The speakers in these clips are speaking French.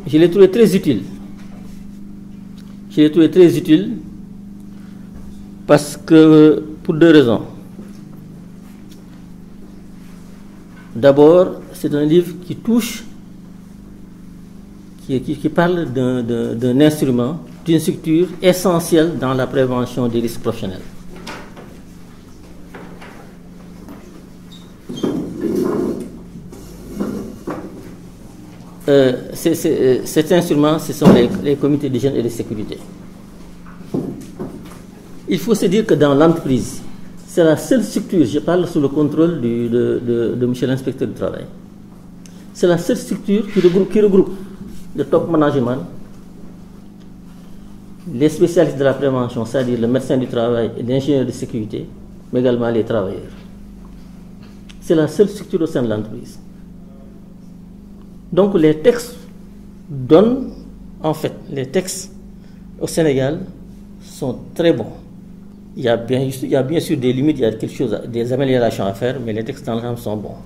Je l'ai trouvé très utile. Je l'ai trouvé très utile parce que, pour deux raisons. D'abord, c'est un livre qui touche, qui parle d'un instrument, d'une structure essentielle dans la prévention des risques professionnels. Cet instrument, ce sont les comités d'hygiène et de sécurité. Il faut se dire que dans l'entreprise, c'est la seule structure, je parle sous le contrôle de monsieur l'inspecteur du travail, c'est la seule structure qui regroupe le top management, les spécialistes de la prévention, c'est-à-dire le médecin du travail et l'ingénieur de sécurité, mais également les travailleurs. C'est la seule structure au sein de l'entreprise. Donc les textes donnent, en fait, les textes au Sénégal sont très bons. Il y a bien sûr des limites, il y a quelque chose, des améliorations à faire, mais les textes dans l'ensemble sont bons.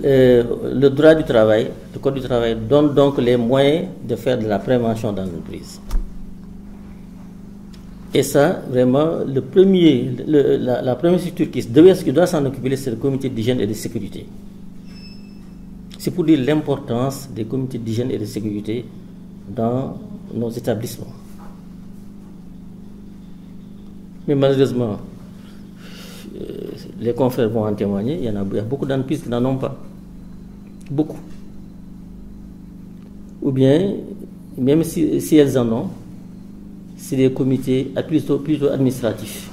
Le droit du travail, le code du travail donne donc les moyens de faire de la prévention dans l'entreprise. Et ça, vraiment, la première structure qui doit s'en occuper, c'est le comité d'hygiène et de sécurité. C'est pour dire l'importance des comités d'hygiène et de sécurité dans nos établissements. Mais malheureusement, les confrères vont en témoigner, il y a beaucoup d'entreprises qui n'en ont pas. Beaucoup. Ou bien, même si elles en ont, c'est des comités plutôt administratifs.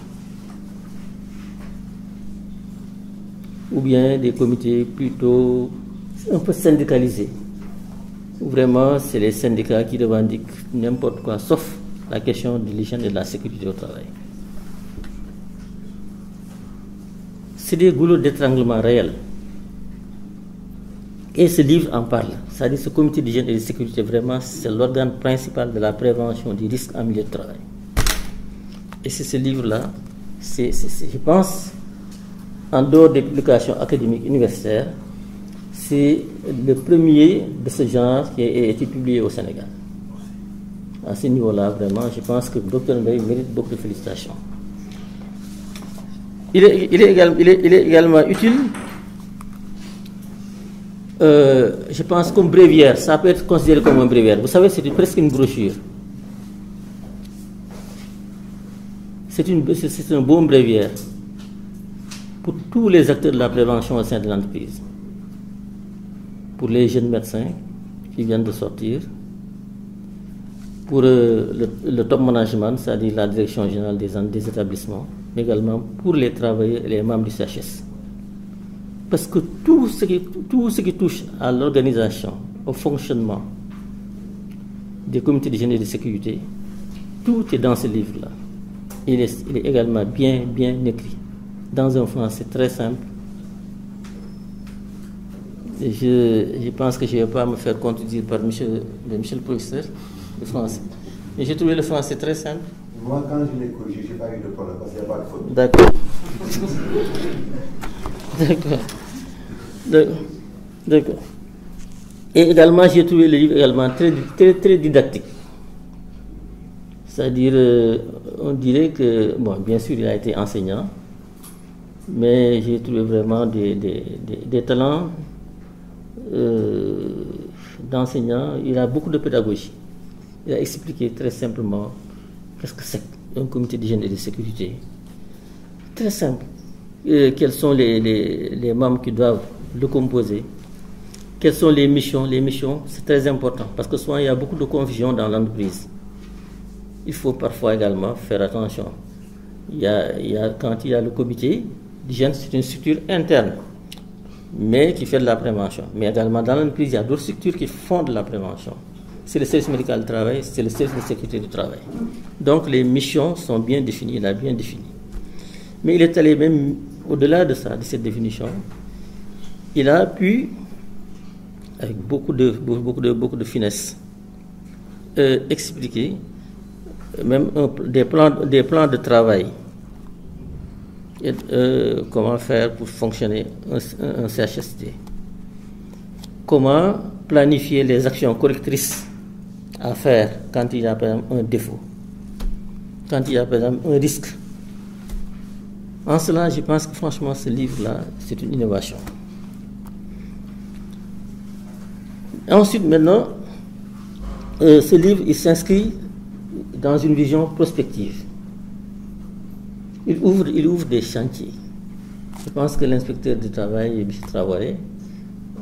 Ou bien des comités plutôt un peu syndicalisés. Vraiment, c'est les syndicats qui revendiquent n'importe quoi, sauf la question de l'hygiène et de la sécurité au travail. C'est des goulots d'étranglement réels. Et ce livre en parle. C'est-à-dire ce comité d'hygiène et de sécurité, vraiment, c'est l'organe principal de la prévention des risques en milieu de travail. Et c'est ce livre-là, je pense, en dehors des publications académiques universitaires, c'est le premier de ce genre qui a été publié au Sénégal. À ce niveau-là, vraiment, je pense que le Dr Mbaye mérite beaucoup de félicitations. Il est également utile, je pense, comme bréviaire. Ça peut être considéré comme un bréviaire. Vous savez, c'est presque une brochure. C'est un bon bréviaire pour tous les acteurs de la prévention au sein de l'entreprise. Pour les jeunes médecins qui viennent de sortir, pour le top management, c'est-à-dire la direction générale des établissements, mais également pour les travailleurs et les membres du CHS. Parce que tout ce qui touche à l'organisation, au fonctionnement des comités d'hygiène et de sécurité, tout est dans ce livre-là. Il est également bien écrit, dans un français très simple. Je pense que je ne vais pas me faire contredire par monsieur le professeur de français. Mais j'ai trouvé le français très simple. Moi, quand je l'ai corrigé, je n'ai pas eu de problème parce qu'il n'y a pas de faute. D'accord. D'accord. Et également, j'ai trouvé le livre également très didactique. C'est-à-dire, on dirait que, bon, bien sûr, il a été enseignant, mais j'ai trouvé vraiment des talents d'enseignant. Il a beaucoup de pédagogie. Il a expliqué très simplement qu'est-ce que c'est un comité d'hygiène et de sécurité. Très simple. Quels sont les membres qui doivent le composer. Quelles sont les missions? Les missions, c'est très important parce que souvent il y a beaucoup de confusion dans l'entreprise. Il faut parfois également faire attention. Quand il y a le comité d'hygiène, c'est une structure interne, mais qui fait de la prévention. Mais également dans l'entreprise, il y a d'autres structures qui font de la prévention. C'est le service médical du travail, c'est le service de sécurité du travail. Donc les missions sont bien définies, il a bien défini. Mais il est allé même au-delà de ça, de cette définition. Il a pu, avec beaucoup de finesse, expliquer même des plans de travail. Et, comment faire pour fonctionner un CHST. Comment planifier les actions correctrices à faire quand il y a par exemple un défaut, quand il y a par exemple un risque. En cela, je pense que franchement, ce livre-là, c'est une innovation. Ensuite, maintenant, ce livre, il s'inscrit dans une vision prospective. Il ouvre des chantiers. Je pense que l'inspecteur du travail, M. Traoré,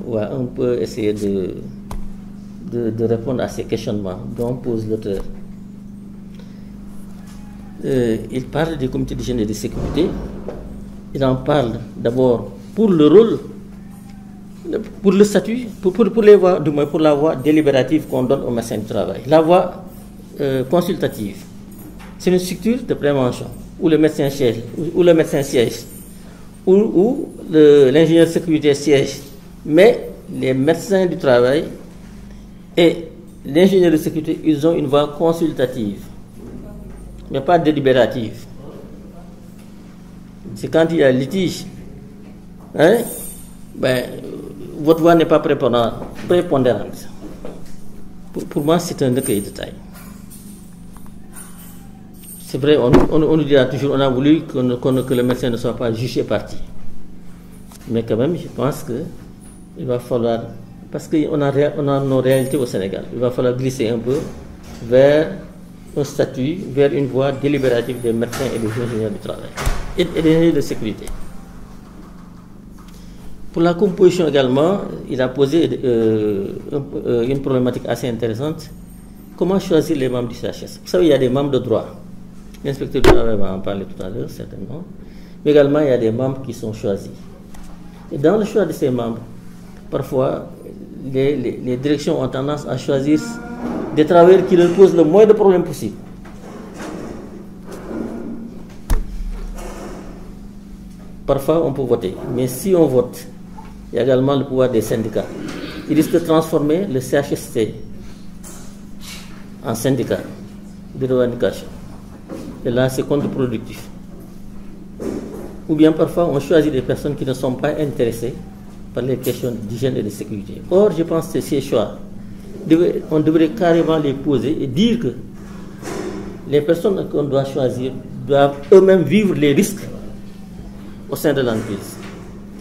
va un peu essayer de répondre à ces questionnements dont pose l'auteur. Il parle des comités d'hygiène et de sécurité. Il en parle d'abord pour le rôle, pour le statut, pour les voies, du moins pour la voie délibérative qu'on donne aux médecins du travail. La voie consultative, c'est une structure de prévention où le médecin siège, où l'ingénieur de sécurité siège. Mais les médecins du travail et l'ingénieur de sécurité, ils ont une voie consultative, mais pas délibérative. C'est quand il y a litige, hein, votre voix n'est pas prépondérante. Pour moi, c'est un recueil de détails. C'est vrai, on nous dira toujours, on a voulu que le médecin ne soit pas jugé parti. Mais quand même, je pense qu'il va falloir, parce qu'on a nos réalités au Sénégal, il va falloir glisser un peu vers un statut, vers une voie délibérative des médecins et des ingénieurs du travail et des ingénieurs de sécurité. Pour la composition également, il a posé une problématique assez intéressante. Comment choisir les membres du CHS? Vous savez, il y a des membres de droit. L'inspecteur du travail va en parler tout à l'heure, certainement. Mais également, il y a des membres qui sont choisis. Et dans le choix de ces membres, parfois, les directions ont tendance à choisir des travailleurs qui leur posent le moins de problèmes possible. Parfois, on peut voter. Mais si on vote, il y a également le pouvoir des syndicats. Ils risquent de transformer le CHST en syndicat de revendication. Et là, c'est contre-productif. Ou bien parfois, on choisit des personnes qui ne sont pas intéressées par les questions d'hygiène et de sécurité. Or, je pense que ces choix, on devrait carrément les poser et dire que les personnes qu'on doit choisir doivent eux-mêmes vivre les risques au sein de l'entreprise,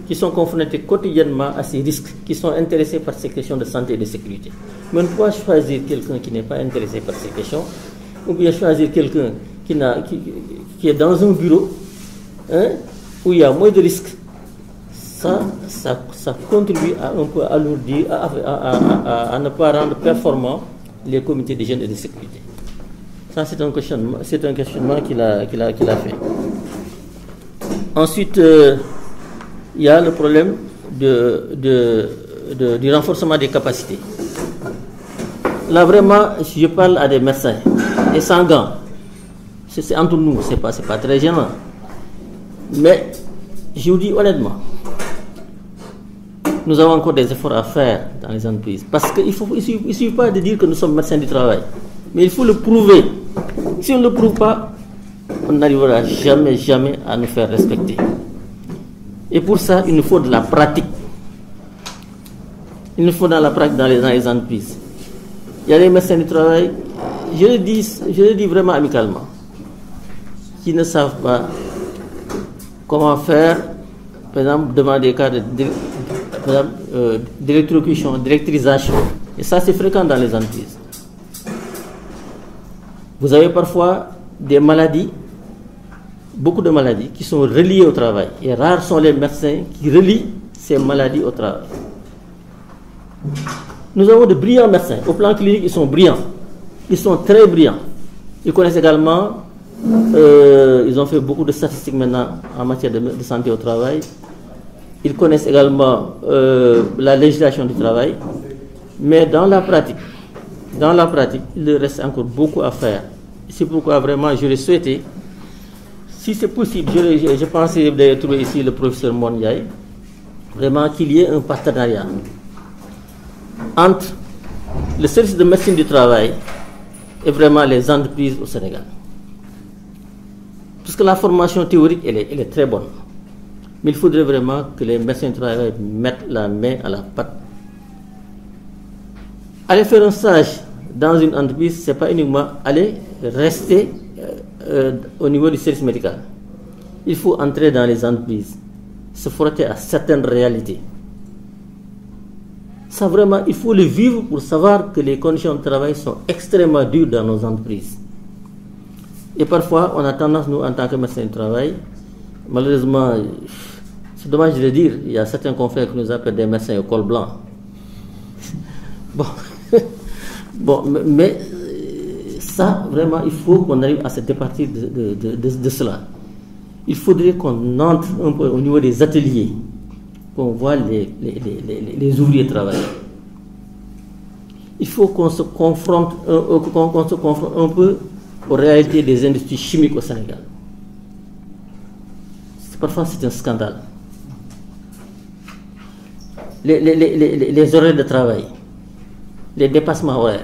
qui sont confrontés quotidiennement à ces risques, qui sont intéressés par ces questions de santé et de sécurité. Mais on ne peut pas choisir quelqu'un qui n'est pas intéressé par ces questions, ou bien choisir quelqu'un qui est dans un bureau, hein, où il y a moins de risques. Ça contribue à un peu alourdir, à ne pas rendre performants les comités d'hygiène et de sécurité. Ça, c'est un questionnement qu'il a fait. Ensuite, il y a le problème du renforcement des capacités. Là, vraiment, je parle à des médecins, et sans gants. C'est entre nous, c'est pas très gênant. Mais, je vous dis honnêtement, nous avons encore des efforts à faire dans les entreprises. Parce qu'il ne suffit pas de dire que nous sommes médecins du travail, mais il faut le prouver. Si on ne le prouve pas, on n'arrivera jamais à nous faire respecter. Et pour ça, il nous faut de la pratique. Il nous faut de la pratique dans les entreprises. Il y a des médecins du travail, je le dis vraiment amicalement, qui ne savent pas comment faire, par exemple, devant des cas d'électrocution, d'électrisation. Et ça, c'est fréquent dans les entreprises. Vous avez parfois des maladies, beaucoup de maladies qui sont reliées au travail. Et rares sont les médecins qui relient ces maladies au travail. Nous avons de brillants médecins. Au plan clinique, ils sont brillants. Ils sont très brillants. Ils connaissent également, ils ont fait beaucoup de statistiques maintenant en matière de santé au travail. Ils connaissent également la législation du travail. Mais dans la pratique, il leur reste encore beaucoup à faire. C'est pourquoi vraiment j'aurais souhaité, si c'est possible, je pensais d'ailleurs trouver ici le professeur Mondiaï, vraiment qu'il y ait un partenariat entre le service de médecine du travail et vraiment les entreprises au Sénégal. Parce que la formation théorique, elle est très bonne. Mais il faudrait vraiment que les médecins du travail mettent la main à la pâte aller faire un stage dans une entreprise, ce n'est pas uniquement aller rester au niveau du service médical. Il faut entrer dans les entreprises, se frotter à certaines réalités. Ça vraiment, il faut le vivre pour savoir que les conditions de travail sont extrêmement dures dans nos entreprises. Et parfois, on a tendance, nous, en tant que médecins du travail, malheureusement, c'est dommage de le dire, il y a certains confrères qui nous appellent des médecins au col blanc. Bon, bon, mais ça, vraiment, il faut qu'on arrive à se départir de cela. Il faudrait qu'on entre un peu au niveau des ateliers, qu'on voit les ouvriers travailler. Il faut qu'on se confronte un peu aux réalités des industries chimiques au Sénégal. Parfois, c'est un scandale. Les horaires de travail, les dépassements horaires,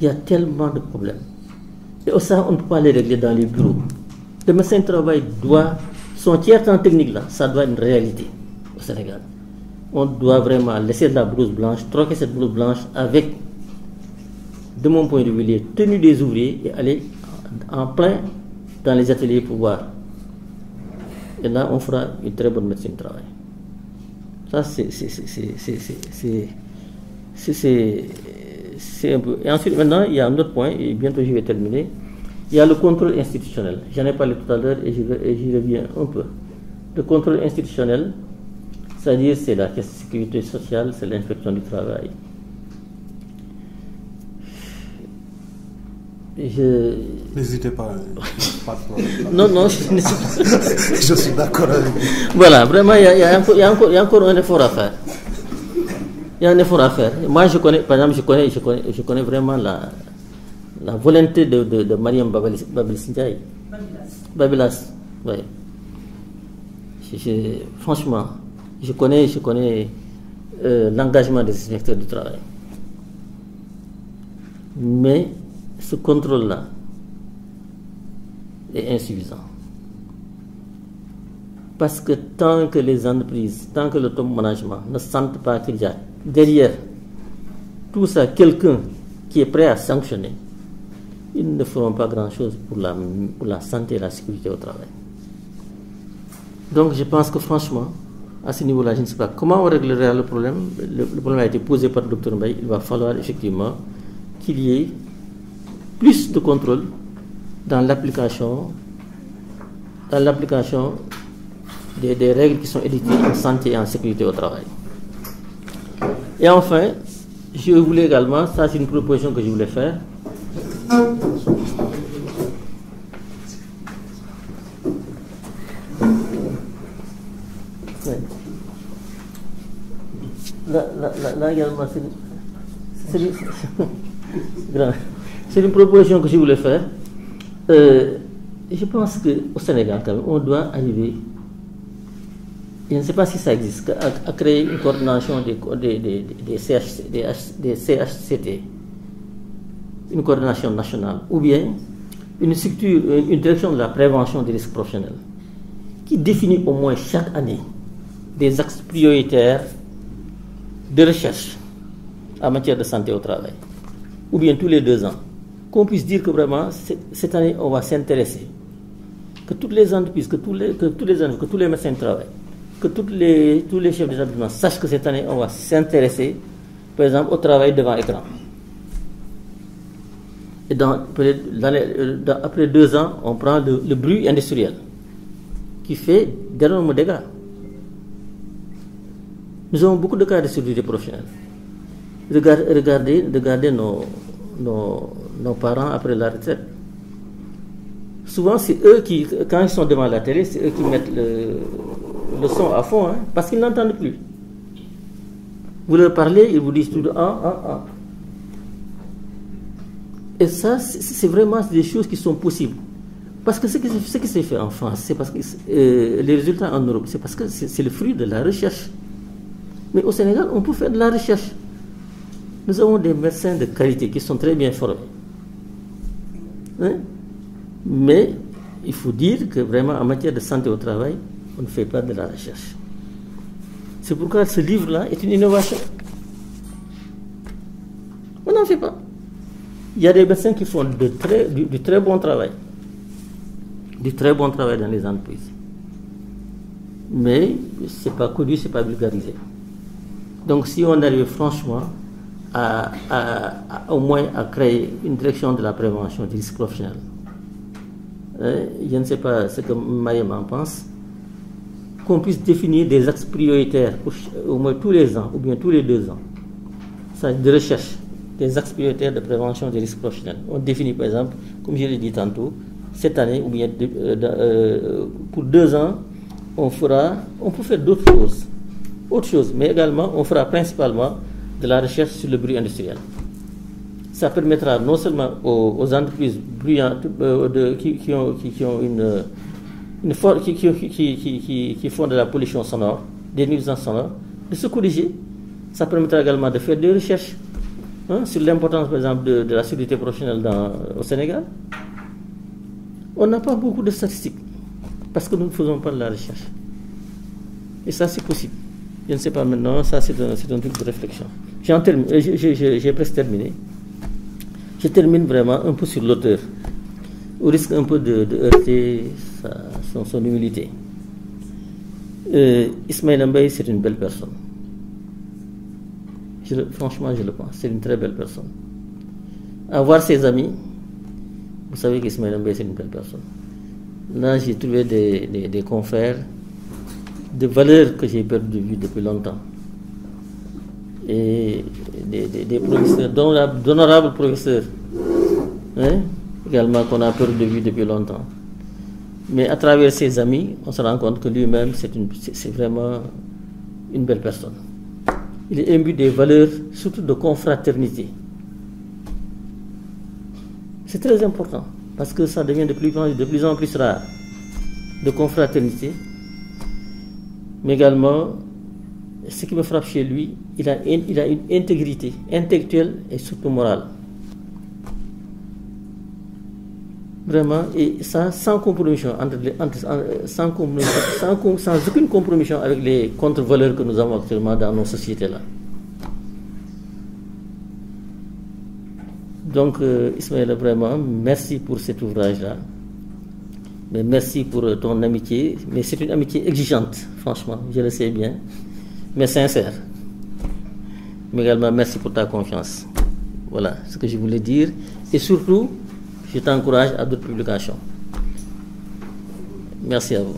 il y a tellement de problèmes. Et ça, on ne peut pas les régler dans les bureaux. Le médecin de travail doit, son tiers-temps technique là, ça doit être une réalité au Sénégal. On doit vraiment laisser de la blouse blanche, troquer cette blouse blanche avec, de mon point de vue, les tenues des ouvriers et aller en plein dans les ateliers pour voir. Et là, on fera une très bonne médecine de travail. Ça, c'est un peu. Et ensuite, maintenant, il y a un autre point, et bientôt je vais terminer. Il y a le contrôle institutionnel. J'en ai parlé tout à l'heure et j'y reviens un peu. Le contrôle institutionnel, c'est-à-dire c'est la sécurité sociale, c'est l'inspection du travail. N'hésitez pas, pas de problème. Non, je suis d'accord avec vous. Voilà, vraiment, il y a encore un effort à faire. Il y a un effort à faire. Moi, je connais, par exemple, je connais vraiment la volonté de Mariam Babelis Ndiaye. Babelas, oui. Franchement, je connais l'engagement des inspecteurs du travail. Mais ce contrôle-là est insuffisant. Parce que tant que les entreprises, tant que le top management ne sentent pas qu'il y a derrière tout ça quelqu'un qui est prêt à sanctionner, ils ne feront pas grand-chose pour la santé et la sécurité au travail. Donc je pense que franchement, à ce niveau-là, je ne sais pas comment on réglera le problème. Le problème a été posé par le Dr Mbaye. Il va falloir effectivement qu'il y ait plus de contrôle dans l'application des règles qui sont édictées en santé et en sécurité au travail. Et enfin, je voulais également, ça c'est une proposition que je voulais faire, là également, c'est une proposition que je voulais faire. Je pense qu'au Sénégal, quand même, on doit arriver, je ne sais pas si ça existe, à créer une coordination des CHCT, une coordination nationale, ou bien une structure, une direction de la prévention des risques professionnels, qui définit au moins chaque année des axes prioritaires de recherche en matière de santé au travail, ou bien tous les 2 ans, qu'on puisse dire que vraiment, cette année, on va s'intéresser, que toutes les entreprises, que tous les médecins de travail, que tous les chefs d'établissement sachent que cette année, on va s'intéresser, par exemple, au travail devant écran. Et après 2 ans, on prend le bruit industriel, qui fait d'énormes dégâts. Nous avons beaucoup de cas de sécurité professionnelle. Regardez nos parents après la retraite. Souvent, c'est eux qui, quand ils sont devant la télé, c'est eux qui mettent le son à fond, hein, parce qu'ils n'entendent plus. Vous leur parlez, ils vous disent tout « ah ». Et ça, c'est vraiment des choses qui sont possibles. Parce que ce qui s'est fait en France, c'est parce que les résultats en Europe, c'est parce que c'est le fruit de la recherche. Mais au Sénégal, on peut faire de la recherche. Nous avons des médecins de qualité qui sont très bien formés. Hein? Mais il faut dire que vraiment, en matière de santé au travail, on ne fait pas de la recherche. C'est pourquoi ce livre-là est une innovation. n'en fait pas. Il y a des médecins qui font du très bon travail. Du très bon travail dans les entreprises. Mais ce n'est pas connu, ce n'est pas vulgarisé. Donc si on arrive franchement au moins à créer une direction de la prévention des risques professionnels, je ne sais pas ce que Mayem en pense, qu'on puisse définir des axes prioritaires pour au moins tous les ans ou bien tous les 2 ans, ça de recherche, des axes prioritaires de prévention des risques professionnels. On définit par exemple, comme je l'ai dit tantôt, cette année ou bien pour 2 ans, on peut faire d'autres choses, mais également on fera principalement de la recherche sur le bruit industriel. Ça permettra non seulement aux entreprises bruyantes qui font de la pollution sonore, des nuisances sonores, de se corriger. Ça permettra également de faire des recherches sur l'importance, par exemple, de la sécurité professionnelle au Sénégal. On n'a pas beaucoup de statistiques parce que nous ne faisons pas de la recherche. Et ça, c'est possible. Je ne sais pas maintenant, ça c'est un truc de réflexion. J'ai presque terminé. Je termine vraiment un peu sur l'auteur, au risque un peu de heurter son humilité. Ismaïla Mbaye, c'est une belle personne. Franchement, je le pense. C'est une très belle personne. Avoir ses amis, vous savez qu'Ismaïla Mbaye, c'est une belle personne. Là, j'ai trouvé des confrères de valeurs que j'ai perdu de vue depuis longtemps. Et des professeurs, d'honorables professeurs, également qu'on a perdu de vue depuis longtemps. Mais à travers ses amis, on se rend compte que lui-même, c'est vraiment une belle personne. Il est imbu des valeurs, surtout de confraternité. C'est très important, parce que ça devient de plus en plus rare, de confraternité. Mais également, ce qui me frappe chez lui, il a une intégrité intellectuelle et surtout morale. Vraiment, et ça sans compromission, sans aucune compromission avec les contre-valeurs que nous avons actuellement dans nos sociétés-là. Donc, Ismaïla, vraiment, merci pour cet ouvrage-là. Mais merci pour ton amitié. Mais c'est une amitié exigeante, franchement, je le sais bien, mais sincère. Mais également, merci pour ta confiance. Voilà ce que je voulais dire. Et surtout, je t'encourage à d'autres publications. Merci à vous.